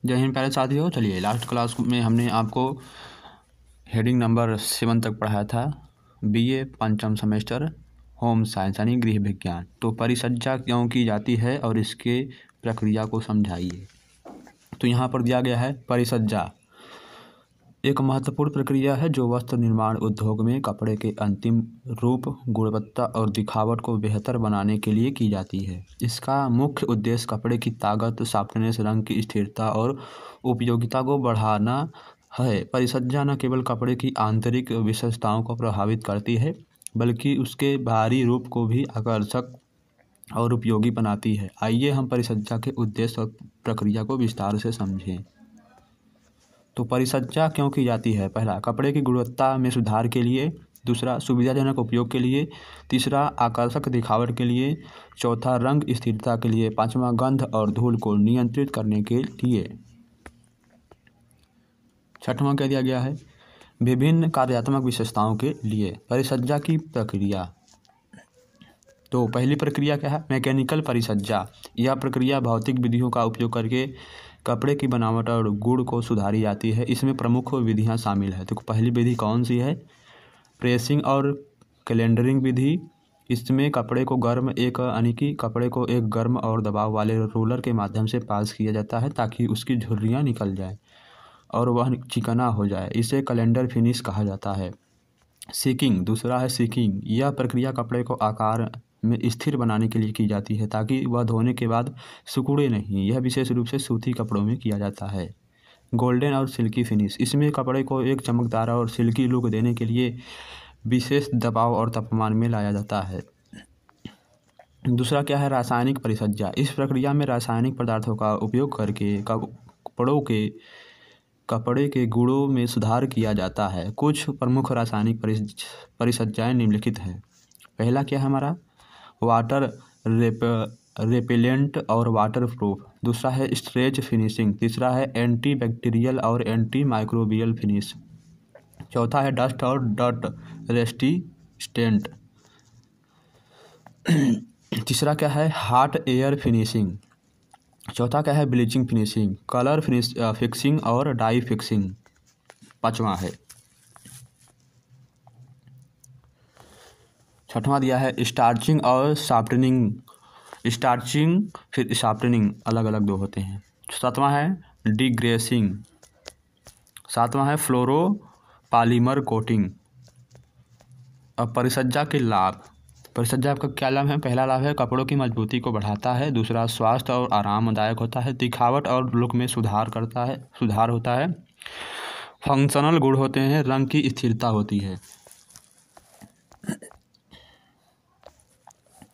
जय हिंद प्यारे साथियों। चलिए, लास्ट क्लास में हमने आपको हेडिंग नंबर 7 तक पढ़ाया था। बीए पंचम सेमेस्टर होम साइंस यानी गृह विज्ञान। तो परिचर्या क्यों की जाती है और इसके प्रक्रिया को समझाइए। तो यहाँ पर दिया गया है, परिचर्या एक महत्वपूर्ण प्रक्रिया है जो वस्त्र निर्माण उद्योग में कपड़े के अंतिम रूप, गुणवत्ता और दिखावट को बेहतर बनाने के लिए की जाती है। इसका मुख्य उद्देश्य कपड़े की ताकत, सॉफ्टनेस, रंग की स्थिरता और उपयोगिता को बढ़ाना है। परिचर्या न केवल कपड़े की आंतरिक विशेषताओं को प्रभावित करती है, बल्कि उसके बाहरी रूप को भी आकर्षक और उपयोगी बनाती है। आइए हम परिचर्या के उद्देश्य और प्रक्रिया को विस्तार से समझें। तो परिचर्या क्यों की जाती है? पहला, कपड़े की गुणवत्ता में सुधार के लिए। दूसरा, सुविधाजनक उपयोग के लिए। तीसरा, आकर्षक दिखावट के लिए। चौथा, रंग स्थिरता के लिए। पांचवा, गंध और धूल को नियंत्रित करने के लिए। छठवां क्या दिया गया है? विभिन्न कार्यात्मक विशेषताओं के लिए। परिचर्या की प्रक्रिया। तो पहली प्रक्रिया क्या है? मैकेनिकल परिचर्या। यह प्रक्रिया भौतिक विधियों का उपयोग करके कपड़े की बनावट और गुण को सुधारी जाती है। इसमें प्रमुख विधियां शामिल है। तो पहली विधि कौन सी है? प्रेसिंग और कैलेंडरिंग विधि। इसमें कपड़े को गर्म और दबाव वाले रोलर के माध्यम से पास किया जाता है ताकि उसकी झुर्रियाँ निकल जाए और वह चिकना हो जाए। इसे कैलेंडर फिनिश कहा जाता है। सीकिंग, दूसरा है सीकिंग। यह प्रक्रिया कपड़े को आकार में स्थिर बनाने के लिए की जाती है ताकि वह धोने के बाद सिकुड़े नहीं। यह विशेष रूप से सूती कपड़ों में किया जाता है। गोल्डन और सिल्की फिनिश। इसमें कपड़े को एक चमकदार और सिल्की लुक देने के लिए विशेष दबाव और तापमान में लाया जाता है। दूसरा क्या है? रासायनिक परिचर्या। इस प्रक्रिया में रासायनिक पदार्थों का उपयोग करके कपड़े के गुणों में सुधार किया जाता है। कुछ प्रमुख रासायनिक परिचर्याएं निम्नलिखित हैं। पहला क्या है हमारा? वाटर रेपेलेंट और वाटर प्रूफ। दूसरा है स्ट्रेच फिनिशिंग। तीसरा है एंटी बैक्टीरियल और एंटी माइक्रोबियल फिनिश। चौथा है डस्ट और डर्ट रेसिस्टेंट। तीसरा क्या है? Hot air finishing. चौथा क्या है? ब्लीचिंग फिनिशिंग, कलर फिक्सिंग और डाई फिक्सिंग। पांचवा है, छठवां दिया है स्टार्चिंग और शार्पनिंग। स्टार्चिंग फिर शार्पनिंग अलग अलग दो होते हैं। सातवां है डिग्रेसिंग। सातवां है फ्लोरो पॉलीमर कोटिंग। अब परिचर्या के लाभ। परिचर्या का क्या लाभ है? पहला लाभ है कपड़ों की मजबूती को बढ़ाता है। दूसरा, स्वास्थ्य और आरामदायक होता है। दिखावट और लुक में सुधार होता है। फंक्शनल गुण होते हैं। रंग की स्थिरता होती है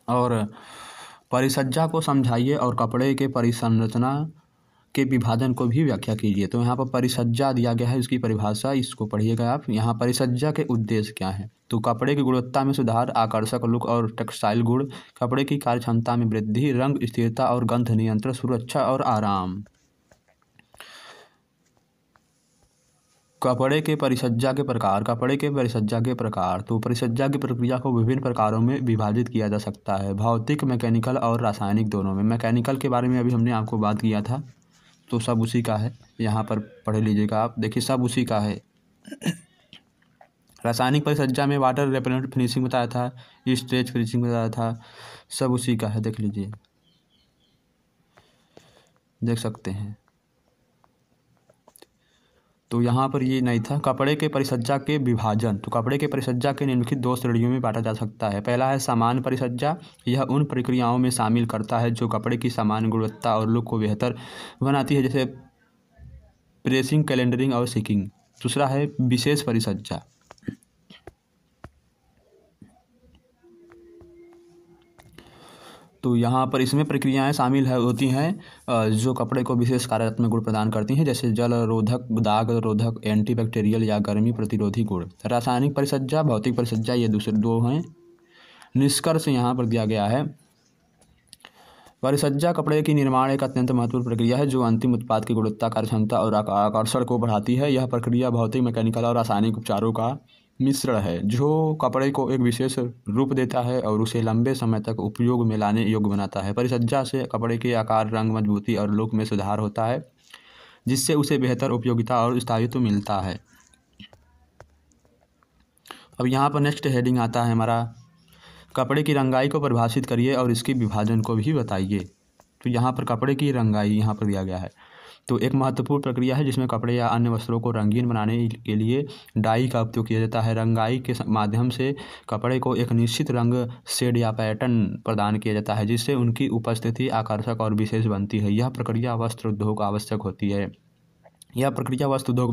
और परिचर्या को समझाइए और कपड़े के परिसंरचना के विभाजन को भी व्याख्या कीजिए। तो यहाँ पर परिचर्या दिया गया है, इसकी परिभाषा इसको पढ़िएगा आप। यहाँ परिचर्या के उद्देश्य क्या है? तो कपड़े की गुणवत्ता में सुधार, आकर्षक लुक और टेक्सटाइल गुण, कपड़े की कार्यक्षमता में वृद्धि, रंग स्थिरता और गंध नियंत्रण, सुरक्षा और आराम। कपड़े के परिचर्या के प्रकार। कपड़े के परिचर्या के प्रकार। तो परिचर्या की प्रक्रिया को विभिन्न प्रकारों में विभाजित किया जा सकता है। भौतिक, मैकेनिकल और रासायनिक दोनों में। मैकेनिकल के बारे में अभी हमने आपको बात किया था, तो सब उसी का है। यहाँ पर पढ़ लीजिएगा आप, देखिए सब उसी का है। रासायनिक परिचर्या में वाटर रेपेलेंट फिनिशिंग बताया था, स्ट्रेच फिनिशिंग बताया था, सब उसी का है। देख लीजिए, देख सकते हैं। तो यहाँ पर ये नहीं था। कपड़े के परिचर्या के विभाजन। तो कपड़े के परिचर्या के निम्नलिखित दो श्रेणियों में बांटा जा सकता है। पहला है सामान्य परिचर्या। यह उन प्रक्रियाओं में शामिल करता है जो कपड़े की सामान्य गुणवत्ता और लुक को बेहतर बनाती है, जैसे प्रेसिंग, कैलेंडरिंग और सीकिंग। दूसरा है विशेष परिचर्या। तो यहाँ पर इसमें प्रक्रियाएं शामिल होती हैं जो कपड़े को विशेष कार्यात्मक गुण प्रदान करती हैं, जैसे जल रोधक, दाग रोधक, एंटीबैक्टीरियल या गर्मी प्रतिरोधी गुण। रासायनिक परिचर्या, भौतिक परिचर्या, ये दूसरे दो हैं। निष्कर्ष यहाँ पर दिया गया है। परिचर्या कपड़े की निर्माण एक अत्यंत महत्वपूर्ण प्रक्रिया है जो अंतिम उत्पाद की गुणवत्ता, कार्यक्षमता और आकर्षण को बढ़ाती है। यह प्रक्रिया भौतिक, मैकेनिकल और रासायनिक उपचारों का मिश्रण है जो कपड़े को एक विशेष रूप देता है और उसे लंबे समय तक उपयोग में लाने योग्य बनाता है। परिचर्या से कपड़े के आकार, रंग, मजबूती और लुक में सुधार होता है। जिससे उसे बेहतर उपयोगिता और स्थायित्व मिलता है। अब यहाँ पर नेक्स्ट हेडिंग आता है हमारा, कपड़े की रंगाई को परिभाषित करिए और इसके विभाजन को भी बताइए। तो यहाँ पर कपड़े की रंगाई यहाँ पर दिया गया है। तो एक महत्वपूर्ण प्रक्रिया है जिसमें कपड़े या अन्य वस्त्रों को रंगीन बनाने के लिए डाई का उपयोग किया जाता है। रंगाई के माध्यम से कपड़े को एक निश्चित रंग, शेड या पैटर्न प्रदान किया जाता है जिससे उनकी उपस्थिति आकर्षक और विशेष बनती है। यह प्रक्रिया वस्त्र उद्योग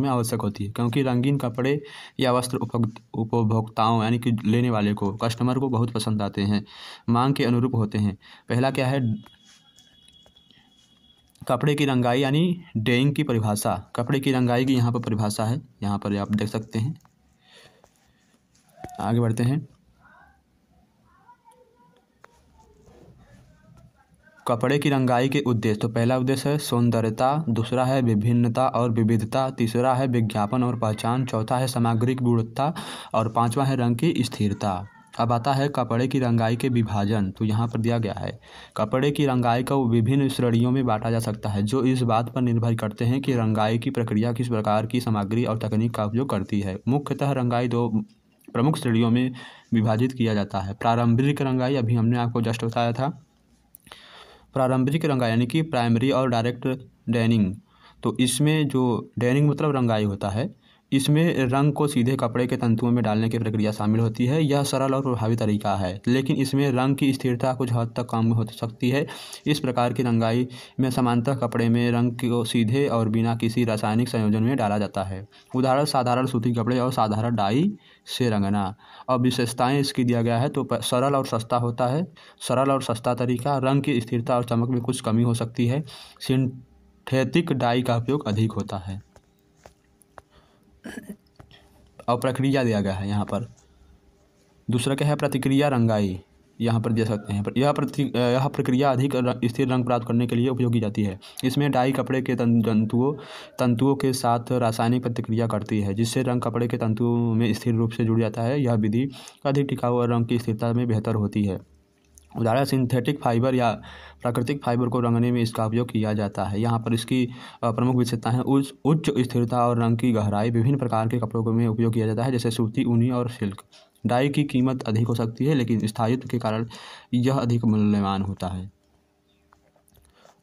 में आवश्यक होती है क्योंकि रंगीन कपड़े या वस्त्र उपभोक्ताओं यानी कि लेने वाले को, कस्टमर को बहुत पसंद आते हैं, मांग के अनुरूप होते हैं। पहला क्या है, कपड़े की रंगाई यानी डेइंग की परिभाषा। कपड़े की रंगाई की यहाँ पर परिभाषा है, यहाँ पर आप देख सकते हैं। आगे बढ़ते हैं। कपड़े की रंगाई के उद्देश्य, तो पहला उद्देश्य है सौंदर्यता, दूसरा है विभिन्नता और विविधता, तीसरा है विज्ञापन और पहचान, चौथा है सामग्री की गुणवत्ता और पांचवा है रंग की स्थिरता। अब आता है कपड़े की रंगाई के विभाजन। तो यहाँ पर दिया गया है, कपड़े की रंगाई को विभिन्न श्रेणियों में बांटा जा सकता है जो इस बात पर निर्भर करते हैं कि रंगाई की प्रक्रिया किस प्रकार की सामग्री और तकनीक का उपयोग करती है। मुख्यतः रंगाई दो प्रमुख श्रेणियों में विभाजित किया जाता है। प्रारंभिक रंगाई, अभी हमने आपको जस्ट बताया था, प्रारंभिक रंगाई यानी कि प्राइमरी और डायरेक्ट डेनिंग। तो इसमें जो डेनिंग मतलब रंगाई होता है, इसमें रंग को सीधे कपड़े के तंतुओं में डालने की प्रक्रिया शामिल होती है। यह सरल और प्रभावी तरीका है, लेकिन इसमें रंग की स्थिरता कुछ हद तक कम हो सकती है। इस प्रकार की रंगाई में सामान्यतः कपड़े में रंग को सीधे और बिना किसी रासायनिक संयोजन में डाला जाता है। उदाहरण साधारण सूती कपड़े और साधारण डाई से रंगना। अब विशेषताएं इसकी दिया गया है, तो सरल और सस्ता होता है। सरल और सस्ता तरीका, रंग की स्थिरता और चमक में कुछ कमी हो सकती है। सिंथेटिक डाई का उपयोग अधिक होता है। और प्रक्रिया दिया गया है यहाँ पर। दूसरा क्या है, प्रतिक्रिया रंगाई। यहाँ पर दे सकते हैं, यह प्रक्रिया अधिक स्थिर रंग प्राप्त करने के लिए उपयोगी जाती है। इसमें डाई कपड़े के तंतुओं के साथ रासायनिक प्रतिक्रिया करती है जिससे रंग कपड़े के तंतुओं में स्थिर रूप से जुड़ जाता है। यह विधि अधिक टिकाऊ और रंग की स्थिरता में बेहतर होती है। उदाहरण सिंथेटिक फाइबर या प्राकृतिक फाइबर को रंगने में इसका उपयोग किया जाता है। यहाँ पर इसकी प्रमुख विशेषताएं हैं, उच्च स्थिरता और रंग की गहराई। विभिन्न प्रकार के कपड़ों में उपयोग किया जाता है जैसे सूती, ऊनी और सिल्क। डाई की कीमत अधिक हो सकती है लेकिन स्थायित्व के कारण यह अधिक मूल्यवान होता है।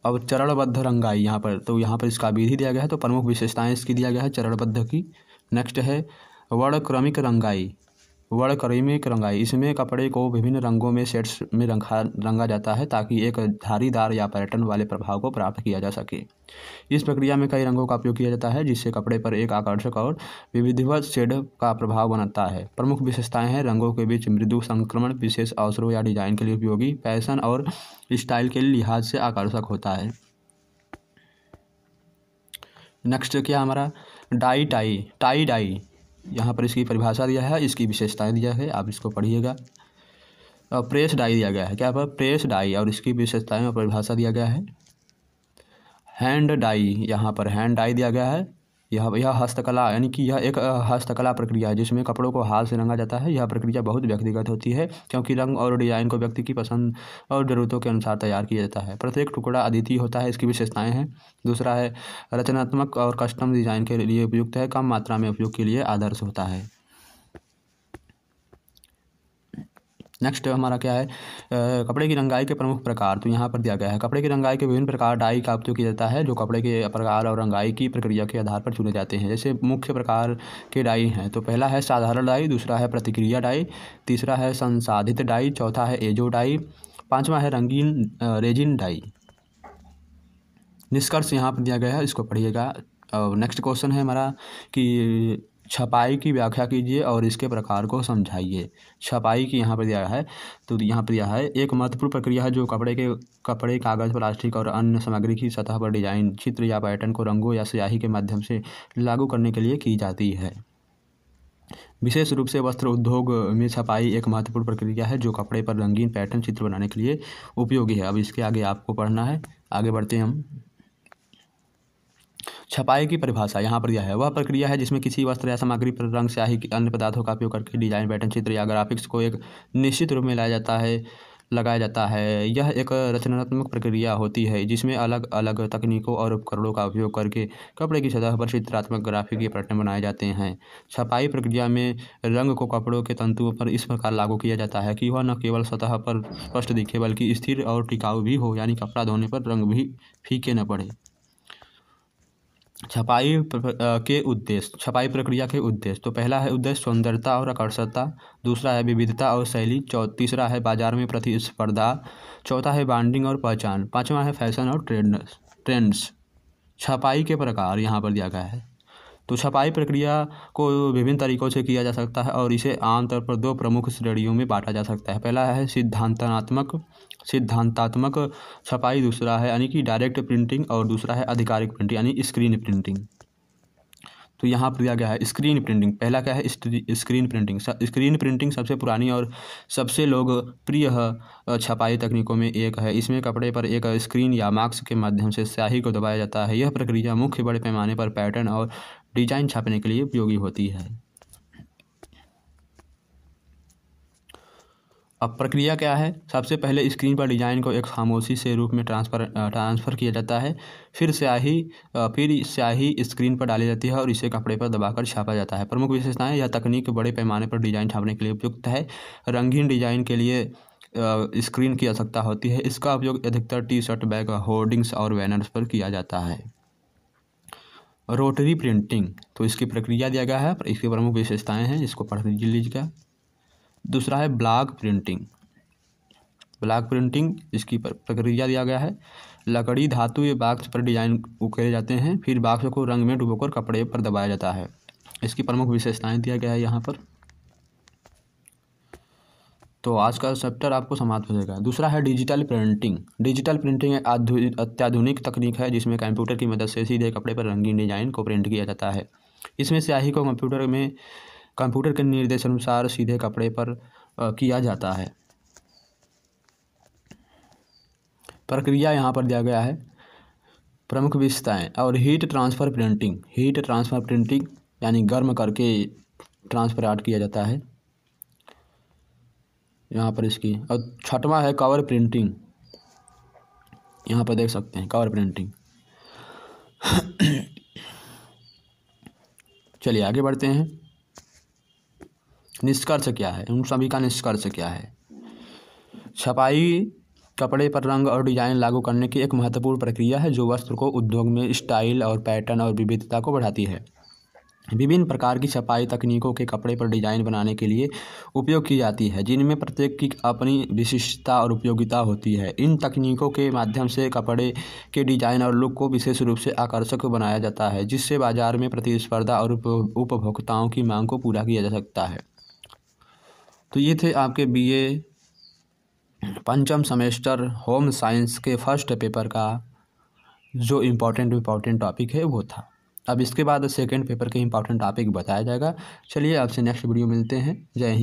अब चरणबद्ध रंगाई यहाँ पर इसका विधि दिया गया है, तो प्रमुख विशेषताएं इसकी दिया गया है चरणबद्ध की। नेक्स्ट है वर्णक्रमिक रंगाई। वर्णक्रमिक रंगाई, इसमें कपड़े को विभिन्न रंगों में शेड्स में रंगा जाता है ताकि एक धारीदार या पैटर्न वाले प्रभाव को प्राप्त किया जा सके। इस प्रक्रिया में कई रंगों का उपयोग किया जाता है जिससे कपड़े पर एक आकर्षक और विविधवत शेड का प्रभाव बनता है। प्रमुख विशेषताएं हैं, रंगों के बीच मृदु संक्रमण, विशेष अवसरों या डिजाइन के लिए उपयोगी, फैशन और स्टाइल के लिहाज से आकर्षक होता है। नेक्स्ट क्या हमारा, टाई डाई। यहाँ पर इसकी परिभाषा दिया है, इसकी विशेषताएं दिया है, आप इसको पढ़िएगा। प्रेस डाई दिया गया है, क्या पर प्रेस डाई, और इसकी विशेषताएं और परिभाषा दिया गया है। हैंड डाई, यहाँ पर हैंड डाई दिया गया है। यह हस्तकला यानी कि यह एक हस्तकला प्रक्रिया है जिसमें कपड़ों को हाथ से रंगा जाता है। यह प्रक्रिया बहुत व्यक्तिगत होती है क्योंकि रंग और डिजाइन को व्यक्ति की पसंद और ज़रूरतों के अनुसार तैयार किया जाता है। प्रत्येक टुकड़ा अद्वितीय होता है, इसकी विशेषताएं हैं। दूसरा है रचनात्मक और कस्टम डिजाइन के लिए उपयुक्त है, कम मात्रा में उपयोग के लिए आदर्श होता है। नेक्स्ट हमारा क्या है, कपड़े की रंगाई के प्रमुख प्रकार। तो यहाँ पर दिया गया है, कपड़े की रंगाई के विभिन्न प्रकार डाई का उपयोग किया जाता है जो कपड़े के प्रकार और रंगाई की प्रक्रिया के आधार पर चुने जाते हैं। जैसे मुख्य प्रकार के डाई हैं, तो पहला है साधारण डाई, दूसरा है प्रतिक्रिया डाई, तीसरा है संसाधित डाई, चौथा है एजो डाई, पाँचवा है रंगीन रेजिन डाई। निष्कर्ष यहाँ पर दिया गया है, इसको पढ़िएगा। नेक्स्ट क्वेश्चन है हमारा कि छपाई की व्याख्या कीजिए और इसके प्रकार को समझाइए। छपाई की यहाँ पर दिया है, तो यहाँ पर दिया है, एक महत्वपूर्ण प्रक्रिया है जो कपड़े, कागज़, प्लास्टिक और अन्य सामग्री की सतह पर डिजाइन, चित्र या पैटर्न को रंगों या स्याही के माध्यम से लागू करने के लिए की जाती है। विशेष रूप से वस्त्र उद्योग में छपाई एक महत्वपूर्ण प्रक्रिया है जो कपड़े पर रंगीन पैटर्न चित्र बनाने के लिए उपयोगी है। अब इसके आगे आपको पढ़ना है, आगे बढ़ते हैं हम। छपाई की परिभाषा यहाँ पर दिया है, वह प्रक्रिया है जिसमें किसी वस्त्र या सामग्री पर रंग, स्याही, अन्य पदार्थों का उपयोग करके डिजाइन, पैटर्न, चित्र या ग्राफिक्स को एक निश्चित रूप में लाया जाता है। लगाया जाता है। यह एक रचनात्मक प्रक्रिया होती है जिसमें अलग अलग तकनीकों और उपकरणों का उपयोग करके कपड़े की सतह पर चित्रात्मक ग्राफिक पैटर्न बनाए जाते हैं। छपाई प्रक्रिया में रंग को कपड़ों के तंतुओं पर इस प्रकार लागू किया जाता है कि वह न केवल सतह पर स्पष्ट दिखे बल्कि स्थिर और टिकाऊ भी हो, यानी कपड़ा धोने पर रंग भी फीके न पड़े। छपाई प्रक्रिया के उद्देश्य। तो पहला है उद्देश्य सौंदर्यता और आकर्षकता, दूसरा है विविधता और शैली, तीसरा है बाजार में प्रतिस्पर्धा, चौथा है ब्रांडिंग और पहचान, पांचवा है फैशन और ट्रेंड्स। छपाई के प्रकार यहाँ पर दिया गया है। तो छपाई प्रक्रिया को विभिन्न तरीकों से किया जा सकता है और इसे आमतौर पर दो प्रमुख श्रेणियों में बांटा जा सकता है। पहला है सिद्धांतात्मक छपाई, दूसरा है यानी कि डायरेक्ट प्रिंटिंग, और दूसरा है आधिकारिक प्रिंटिंग यानी स्क्रीन प्रिंटिंग। तो यहाँ पर दिया गया है स्क्रीन प्रिंटिंग। पहला क्या है स्क्रीन प्रिंटिंग। स्क्रीन प्रिंटिंग सबसे पुरानी और सबसे लोकप्रिय छपाई तकनीकों में एक है। इसमें कपड़े पर एक स्क्रीन या मार्क्स के माध्यम से स्याही को दबाया जाता है। यह प्रक्रिया मुख्य बड़े पैमाने पर पैटर्न और डिजाइन छापने के लिए उपयोगी होती है। अब प्रक्रिया क्या है? सबसे पहले स्क्रीन पर डिजाइन को एक खामोशी से रूप में ट्रांसफ़र किया जाता है। फिर स्याही स्क्रीन पर डाली जाती है और इसे कपड़े पर दबाकर छापा जाता है। प्रमुख विशेषताएं: यह तकनीक बड़े पैमाने पर डिजाइन छापने के लिए उपयुक्त है। रंगीन डिजाइन के लिए स्क्रीन की आवश्यकता होती है। इसका उपयोग अधिकतर टी शर्ट, बैग, होर्डिंग्स और बैनर्स पर किया जाता है। Rotary printing. तो इसकी प्रक्रिया दिया गया है, इसकी प्रमुख विशेषताएं हैं, इसको पढ़ लीजिएगा। दूसरा है ब्लॉक प्रिंटिंग। इसकी प्रक्रिया दिया गया है। लकड़ी, धातु या बॉक्स पर डिजाइन उकेरे जाते हैं, फिर बॉक्स को रंग में डुबोकर कपड़े पर दबाया जाता है। इसकी प्रमुख विशेषताएं दिया गया है यहाँ पर। तो आज का चैप्टर आपको समाप्त हो जाएगा। दूसरा है डिजिटल प्रिंटिंग। डिजिटल प्रिंटिंग एक अत्याधुनिक तकनीक है जिसमें कंप्यूटर की मदद से सीधे कपड़े पर रंगीन डिजाइन को प्रिंट किया जाता है। इसमें स्याही को कंप्यूटर के निर्देशानुसार सीधे कपड़े पर किया जाता है। प्रक्रिया यहाँ पर दिया गया है। प्रमुख विशेषताएं और हीट ट्रांसफ़र प्रिंटिंग यानी गर्म करके ट्रांसफर आउट किया जाता है यहाँ पर इसकी। और छठवां है कवर प्रिंटिंग। यहाँ पर देख सकते हैं कवर प्रिंटिंग। चलिए आगे बढ़ते हैं। निष्कर्ष क्या है? उन सभी का निष्कर्ष क्या है? छपाई कपड़े पर रंग और डिजाइन लागू करने की एक महत्वपूर्ण प्रक्रिया है जो वस्त्र को उद्योग में स्टाइल और पैटर्न और विविधता को बढ़ाती है। विभिन्न प्रकार की छपाई तकनीकों के कपड़े पर डिजाइन बनाने के लिए उपयोग की जाती है, जिनमें प्रत्येक की अपनी विशिष्टता और उपयोगिता होती है। इन तकनीकों के माध्यम से कपड़े के डिजाइन और लुक को विशेष रूप से आकर्षक बनाया जाता है, जिससे बाजार में प्रतिस्पर्धा और उपभोक्ताओं की मांग को पूरा किया जा सकता है। तो ये थे आपके बीए पंचम सेमेस्टर होम साइंस के फर्स्ट पेपर का जो इम्पोर्टेंट टॉपिक है वो था। अब इसके बाद सेकंड पेपर के इम्पोर्टेंट टॉपिक बताया जाएगा। चलिए आपसे नेक्स्ट वीडियो मिलते हैं। जय हिंद।